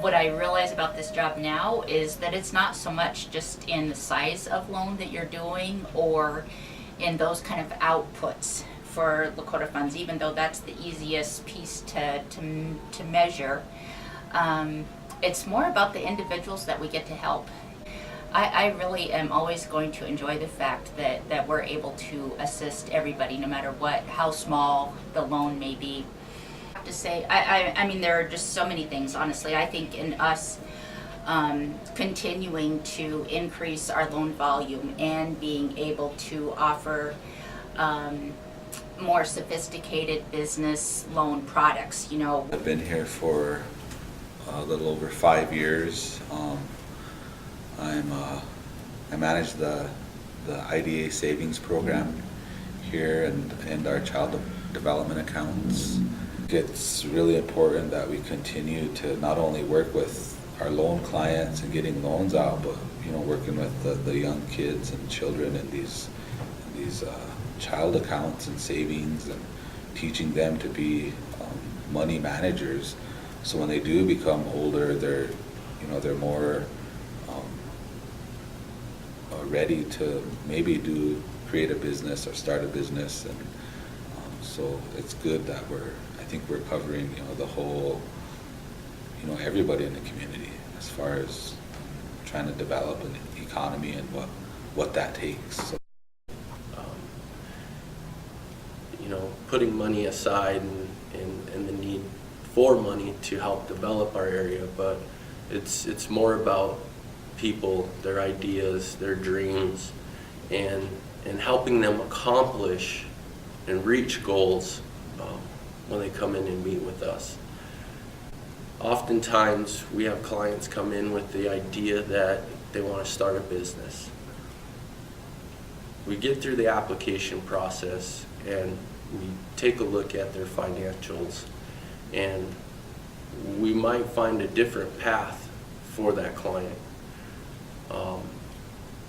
what I realize about this job now is that it's not so much just in the size of loan that you're doing or in those kind of outputs for Lakota Funds, even though that's the easiest piece to measure. It's more about the individuals that we get to help. I really am always going to enjoy the fact that we're able to assist everybody, no matter how small the loan may be. To say, I mean, there are just so many things, honestly. I think in us continuing to increase our loan volume and being able to offer more sophisticated business loan products, you know. I've been here for a little over 5 years. I manage the IDA savings program here and our child development accounts. It's really important that we continue to not only work with our loan clients and getting loans out, but working with the young kids and children in these child accounts and savings, and teaching them to be money managers. So when they do become older, they're more ready to maybe create a business or start a business, and so it's good that I think we're covering the whole, everybody in the community as far as trying to develop an economy and what that takes. So. Putting money aside and the need for money to help develop our area, but it's more about people, their ideas, their dreams, and helping them accomplish and reach goals when they come in and meet with us. Oftentimes we have clients come in with the idea that they want to start a business. We get through the application process and we take a look at their financials, and we might find a different path for that client.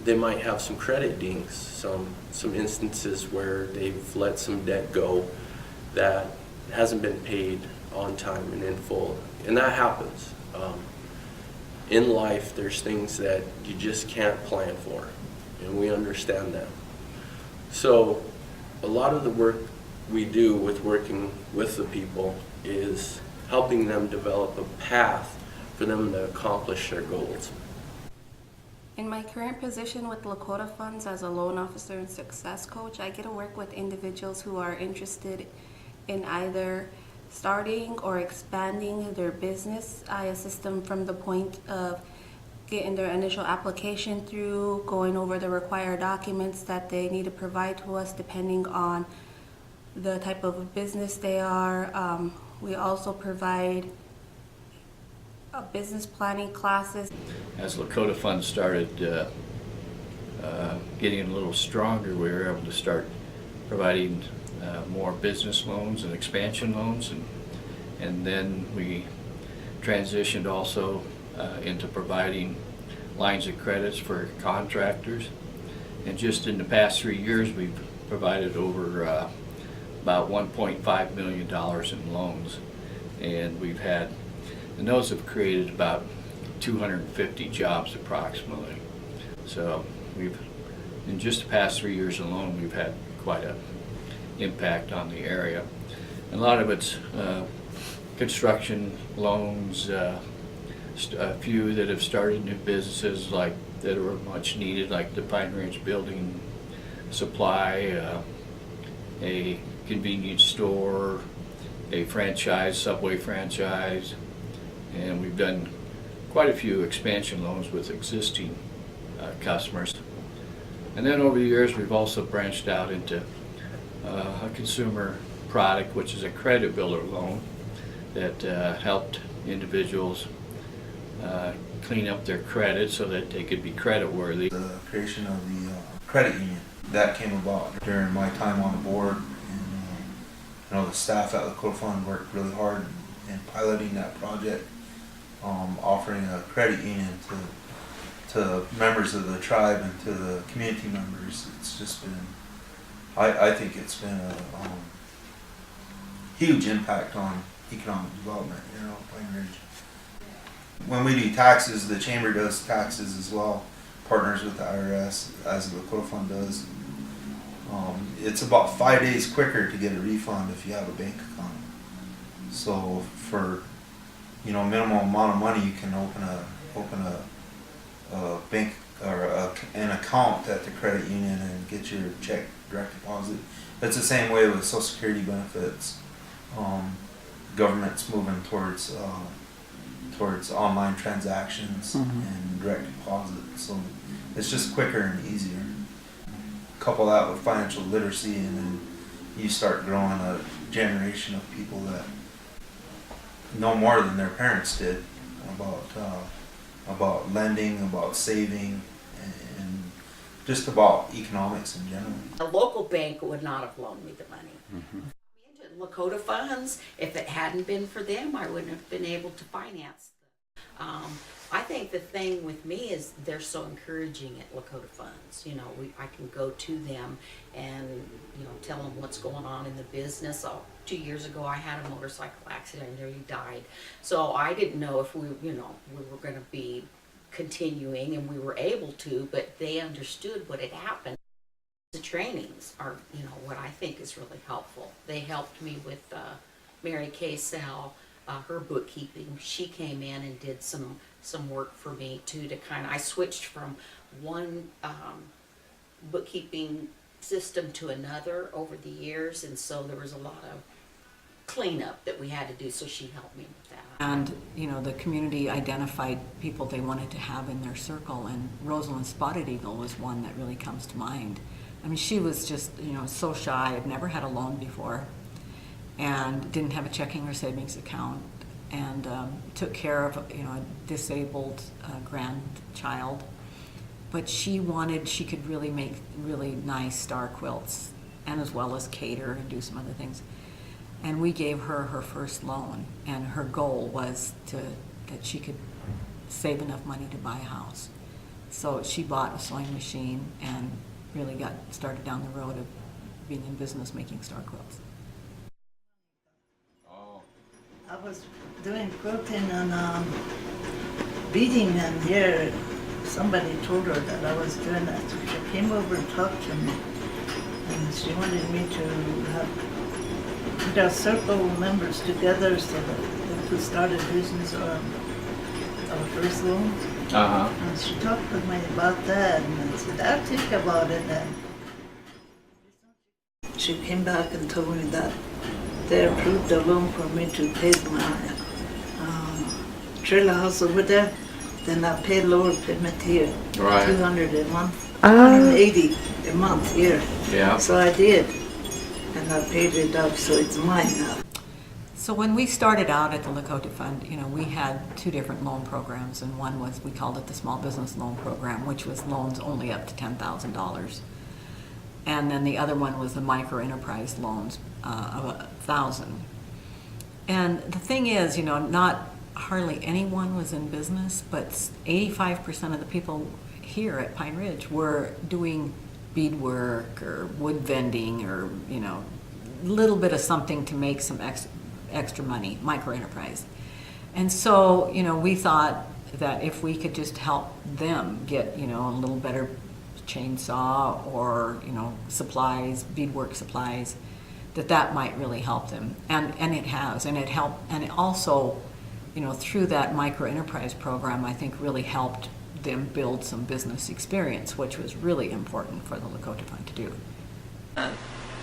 They might have some credit dings, some instances where they've let some debt go that hasn't been paid on time and in full, and that happens. In life, there's things that you just can't plan for, and we understand that. So a lot of the work we do with working with the people is helping them develop a path for them to accomplish their goals. In my current position with Lakota Funds as a loan officer and success coach, I get to work with individuals who are interested in either starting or expanding their business. I assist them from the point of getting their initial application through, going over the required documents that they need to provide to us depending on the type of business they are. We also provide business planning classes. As Lakota Funds started getting a little stronger, we were able to start providing more business loans and expansion loans, and then we transitioned also into providing lines of credits for contractors. And just in the past 3 years, we've provided over about $1.5 million in loans, and those have created about 250 jobs approximately. So in just the past 3 years alone, we've had quite an impact on the area. And a lot of it's construction loans, a few that have started new businesses that were much needed, like the Pine Ridge building supply, a convenience store, a franchise, Subway franchise, and we've done quite a few expansion loans with existing customers. And then over the years, we've also branched out into a consumer product, which is a credit builder loan that helped individuals clean up their credit so that they could be credit worthy. The creation of the credit union that came about during my time on the board, and the staff at the Lakota Fund worked really hard in piloting that project, offering a credit union to members of the tribe and to the community members. It's just been, I think it's been a huge impact on economic development, Pine Ridge. When we do taxes, the chamber does taxes as well, partners with the IRS, as the Lakota Fund does. It's about 5 days quicker to get a refund if you have a bank account. So for, you know, minimum amount of money, you can open a bank or an account at the credit union and get your check direct deposit. It's the same way with Social Security benefits. Government's moving towards online transactions and direct deposit, so it's just quicker and easier. Couple that with financial literacy, and then you start growing a generation of people that know more than their parents did about lending, about saving, and just about economics in general. A local bank would not have loaned me the money. Into Lakota Funds, if it hadn't been for them, I wouldn't have been able to finance them. I think the thing with me is they're so encouraging at Lakota Funds. You know, I can go to them and, you know, tell them what's going on in the business. 2 years ago, I had a motorcycle accident and nearly died. So I didn't know if we were going to be continuing, and we were able to, but they understood what had happened. The trainings are, you know, what I think is really helpful. They helped me with Mary Kay Sell, her bookkeeping. She came in and did some work for me too, to kind of, I switched from one bookkeeping system to another over the years, and so there was a lot of cleanup that we had to do, so she helped me with that. And, you know, the community identified people they wanted to have in their circle, and Rosalind Spotted Eagle was one that really comes to mind. I mean, she was just, you know, so shy, had never had a loan before, and didn't have a checking or savings account, and took care of, you know, a disabled grandchild. But she could really make really nice star quilts, and as well as cater and do some other things. And we gave her her first loan, and her goal was that she could save enough money to buy a house. So she bought a sewing machine and really got started down the road of being in business making star quilts. I was doing quilting and beading, and here somebody told her that I was doing that. So she came over and talked to me, and she wanted me to put our circle members together so that they could start a business or our first loan. And she talked with me about that, and I said, I'll think about it. And she came back and told me that they approved a loan for me to pay my trailer house over there. Then I pay lower payment here, Right. $200 a month, $180 a month here. Yeah. So I did, and I paid it up, so it's mine now. So when we started out at the Lakota Fund, you know, we had two different loan programs, and one was, we called it the Small Business Loan Program, which was loans only up to $10,000. And then the other one was the micro enterprise loans of $1,000. And the thing is, you know, not hardly anyone was in business, but 85% of the people here at Pine Ridge were doing beadwork or wood vending, or, you know, a little bit of something to make some extra money, micro enterprise. And so, you know, we thought that if we could just help them get, you know, a little better chainsaw or, you know, supplies, beadwork supplies, that might really help them. And it has, and it helped, and it also, you know, through that micro enterprise program, I think really helped them build some business experience, which was really important for the Lakota Fund to do.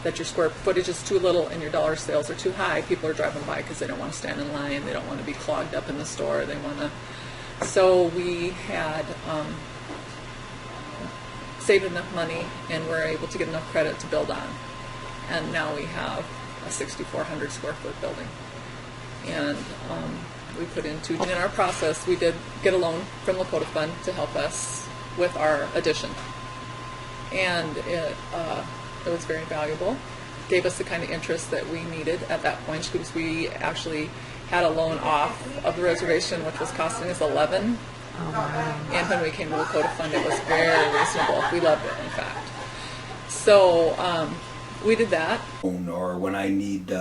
That your square footage is too little and your dollar sales are too high. People are driving by because they don't want to stand in line. They don't want to be clogged up in the store. They want to. So we had saved enough money and we're able to get enough credit to build on. And now we have a 6,400 square foot building. And we put into, in our process, we did get a loan from Lakota Fund to help us with our addition. And it was very valuable. Gave us the kind of interest that we needed at that point, because we actually had a loan off of the reservation, which was costing us $11. And when we came to Lakota Fund, it was very reasonable. We loved it, in fact. So we did that. Or when I need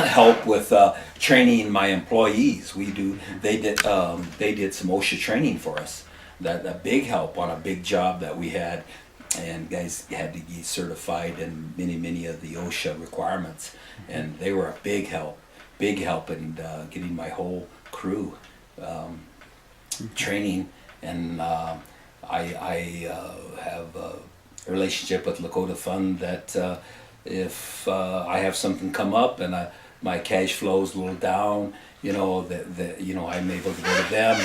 help with training my employees. They did some OSHA training for us. That a big help on a big job that we had, and guys had to be certified in many of the OSHA requirements, and they were a big help in getting my whole crew training. And I have a relationship with Lakota Fund that if I have something come up and my cash flow's a little down, I'm able to go to them,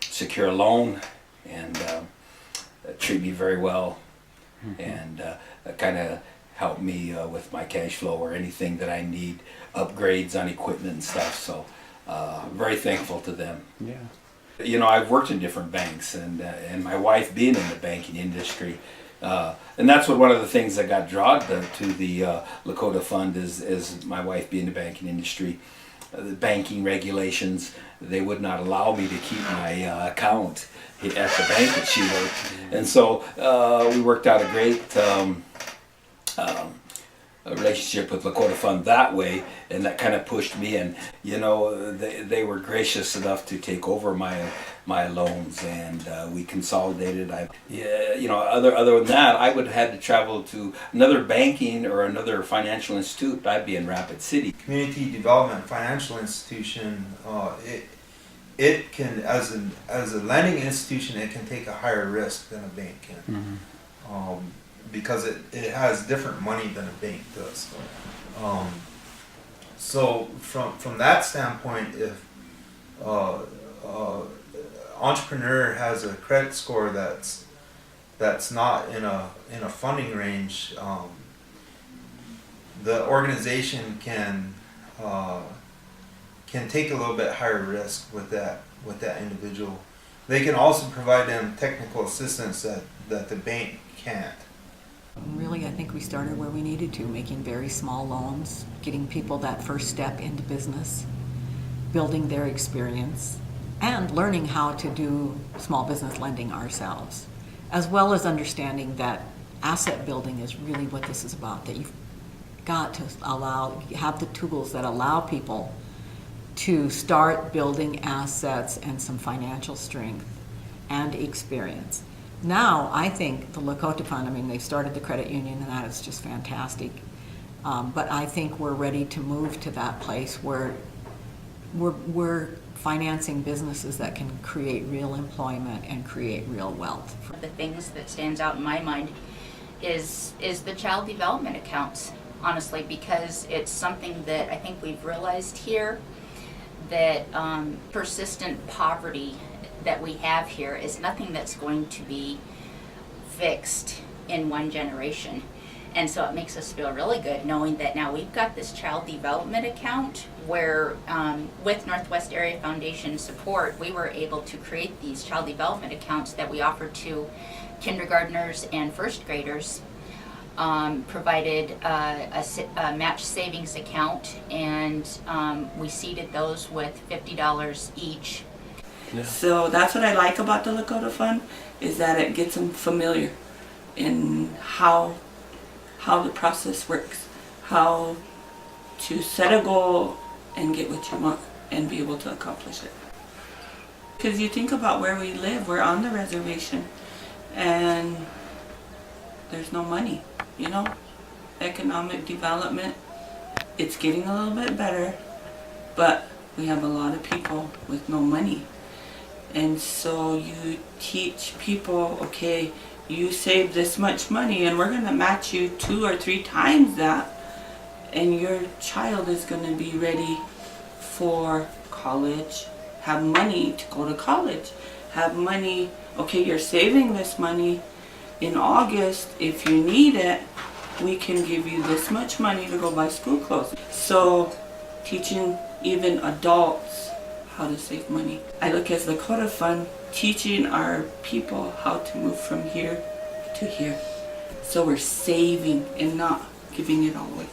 secure a loan, and treat me very well, and kind of help me with my cash flow or anything that I need, upgrades on equipment and stuff. So very thankful to them. Yeah. I've worked in different banks, and my wife being in the banking industry, and that's one of the things that got drawn to the Lakota Fund is my wife being in the banking industry. The banking regulations, they would not allow me to keep my account at the bank that she worked, and so we worked out a great a relationship with Lakota Fund that way, and that kind of pushed me. And they were gracious enough to take over my loans, and we consolidated. Other than that, I would have had to travel to another banking or another financial institute. I'd be in Rapid City. Community development financial institution, it can, as a lending institution, it can take a higher risk than a bank can. Because it has different money than a bank does. So from that standpoint, if entrepreneur has a credit score that's not in a funding range, the organization can take a little bit higher risk with that individual. They can also provide them technical assistance that the bank can't. Really, I think we started where we needed to, making very small loans, getting people that first step into business, building their experience, and learning how to do small business lending ourselves, as well as understanding that asset building is really what this is about, that you've got to have the tools that allow people to start building assets and some financial strength and experience. Now, I think the Lakota Fund, they started the credit union, and that is just fantastic. But I think we're ready to move to that place where we're financing businesses that can create real employment and create real wealth. One of the things that stands out in my mind is the child development accounts, honestly, because it's something that I think we've realized here, that persistent poverty that we have here is nothing that's going to be fixed in one generation. And so it makes us feel really good knowing that now we've got this child development account where with Northwest Area Foundation support, we were able to create these child development accounts that we offer to kindergartners and first graders, provided a match savings account, and we seeded those with $50 each. So that's what I like about the Lakota Fund, is that it gets them familiar in how the process works, how to set a goal and get what you want and be able to accomplish it. Because you think about where we live, we're on the reservation and there's no money, economic development, it's getting a little bit better, but we have a lot of people with no money. And so you teach people, okay, you save this much money and we're going to match you 2 or 3 times that, and your child is going to be ready for college, have money to go to college, have money, okay, you're saving this money. In August, if you need it, we can give you this much money to go buy school clothes. So teaching even adults how to save money. I look at the Lakota Fund teaching our people how to move from here to here. So we're saving and not giving it all away.